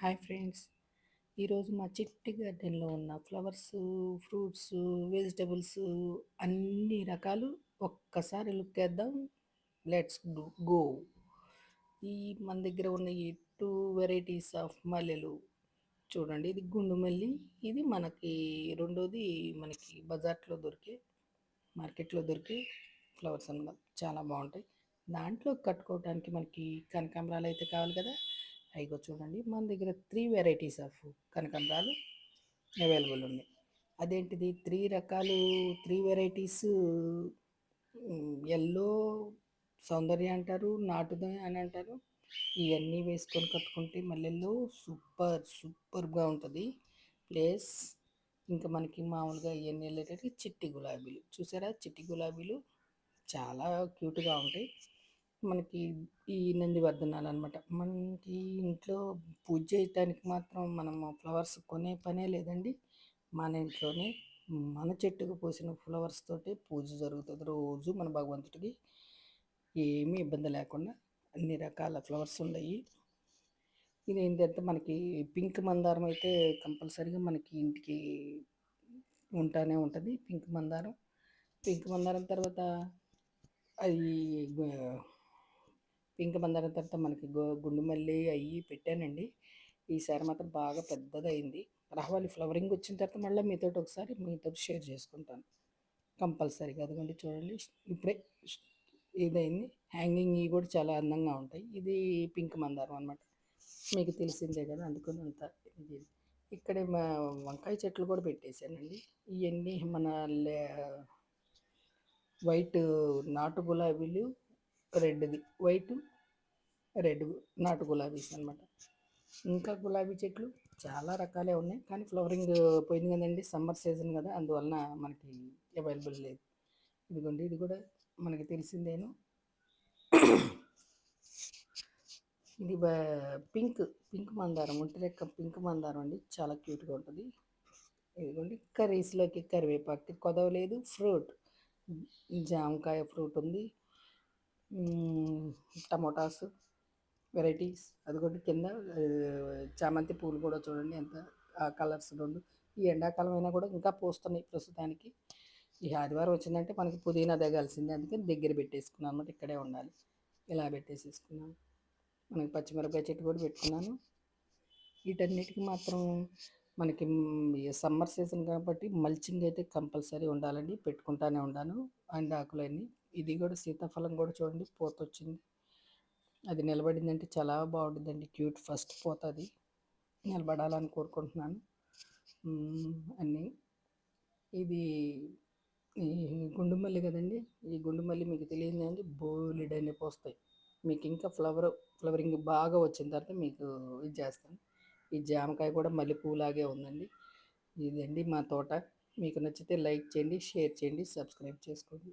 Hi friends, ఈరోజు మా చిట్టి గార్డెన్లో ఉన్న ఫ్లవర్స్, ఫ్రూట్స్, వెజిటబుల్స్ అన్ని రకాలు ఒక్కసారి లుక్ వేద్దాం. Let's go. ఈ మన దగ్గర ఉన్న ఈ 2 వెరైటీస్ ఆఫ్ మల్లెలు చూడండి. ఇది గుండు మల్లి, ఇది మనకి రెండోది మనకి బజార్లో దొరికే మార్కెట్లో దొరికే ఫ్లవర్స్ అన్నమాట. చాలా బాగుంటాయి. దాంట్లో కట్టుకోవడానికి మనకి కనకాంబరాలు అయితే కావాలి కదా. అయిగో చూడండి, మన దగ్గర 3 వెరైటీస్ ఆఫ్ కనకాంబరాలు అవైలబుల్ ఉన్నాయి. అదేంటిది 3 రకాలు, 3 వెరైటీస్. ఎల్లో సౌందర్య అంటారు, నాటుది అని అంటారు. ఇవన్నీ వేసుకొని కట్టుకుంటే మల్లెల్లో సూపర్గా ఉంటుంది ప్లేస్. ఇంకా మనకి మామూలుగా ఇవన్నీ వెళ్ళేటట్టు చిట్టి గులాబీలు చూసారా. చిట్టి గులాబీలు చాలా క్యూట్గా ఉంటాయి. మనకి ఈ నందివర్ధనాలు అనమాట. మనకి ఇంట్లో పూజ చేయటానికి మాత్రం మనము ఫ్లవర్స్ కొనే పనే లేదండి. మన ఇంట్లోనే మన చెట్టుకు పోసిన ఫ్లవర్స్ తోటి పూజ జరుగుతుంది రోజు మన భగవంతుడికి. ఏమీ ఇబ్బంది లేకుండా అన్ని రకాల ఫ్లవర్స్ ఉన్నాయి. ఇది ఏంటంటే మనకి పింక్ మందారం అయితే కంపల్సరీగా మనకి ఇంటికి ఉంటానే ఉంటుంది. పింక్ మందారం తర్వాత అది పింక్ మందారం తర్వాత మనకి గుండు మల్లి అవి పెట్టానండి. ఈసారి మాత్రం బాగా పెద్దదయింది. రావాలి ఫ్లవరింగ్ వచ్చిన తర్వాత మళ్ళీ మీతో షేర్ చేసుకుంటాను కంపల్సరీగా. అదిగోండి చూడండి, ఇప్పుడే ఇదైంది. హ్యాంగింగ్ ఇవి కూడా చాలా అందంగా ఉంటాయి. ఇది పింక్ మందారం అనమాట, మీకు తెలిసిందే కదా, అందుకని అంత ఇది. ఇక్కడే మా వంకాయ చెట్లు కూడా పెట్టేశానండి. ఇవన్నీ మన వైట్ నాటు గులాబీలు, రెడ్ది వైట్ రెడ్ నాటు గులాబీస్ అనమాట. ఇంకా గులాబీ చెట్లు చాలా రకాలే ఉన్నాయి, కానీ ఫ్లవరింగ్ పోయింది కదండి, సమ్మర్ సీజన్ కదా, అందువలన మనకి అవైలబుల్ లేదు. ఇదిగోండి, ఇది కూడా మనకి తెలిసిందేను. ఇది పింక్ మందారం, ఒంటిరెక్క పింక్ మందారం అండి, చాలా క్యూట్గా ఉంటుంది. ఇదిగోండి, కర్రీస్లోకి కరివేపాకు కొదవలేదు. ఫ్రూట్ జామకాయ ఫ్రూట్ ఉంది, టమోటాస్ వెరైటీస్. అదిగోండి కింద చామంతి పూలు కూడా చూడండి ఎంత కలర్స్ రెండు. ఈ ఎండాకాలం అయినా కూడా ఇంకా పూస్తున్నాయి ప్రస్తుతానికి. ఈ ఆదివారం వచ్చిందంటే మనకి పుదీనా దిగాల్సిందే, అందుకని దగ్గర పెట్టేసుకున్నాను అనమాట. ఇక్కడే ఉండాలి, ఇలా పెట్టేసేసుకున్నాను. మనకి పచ్చిమిరపకాయ చెట్టు కూడా పెట్టుకున్నాను. వీటన్నిటికి మాత్రం మనకి సమ్మర్ సీజన్ కాబట్టి మల్చింగ్ అయితే కంపల్సరీ ఉండాలండి, పెట్టుకుంటానే ఉన్నాను. అండ్ ఆకులన్నీ. ఇది కూడా సీతాఫలం కూడా చూడండి పూత వచ్చింది. అది నిలబడిందంటే చాలా బాగుంటుందండి, క్యూట్. ఫస్ట్ పూత అది నిలబడాలని కోరుకుంటున్నాను. అన్నీ. ఇది ఈ గుండుమల్లి కదండి, ఈ గుండుమల్లి మీకు తెలియదు అండి, బోలెడన్ని పోస్తాయి. మీకు ఇంకా ఫ్లవరింగ్ బాగా వచ్చిన తర్వాత మీకు ఇది చేస్తాను. ఈ జామకాయ కూడా మల్లెపూలాగే ఉందండి. ఇదండి మా తోట. మీకు నచ్చితే లైక్ చేయండి, షేర్ చేయండి, సబ్స్క్రైబ్ చేసుకోండి.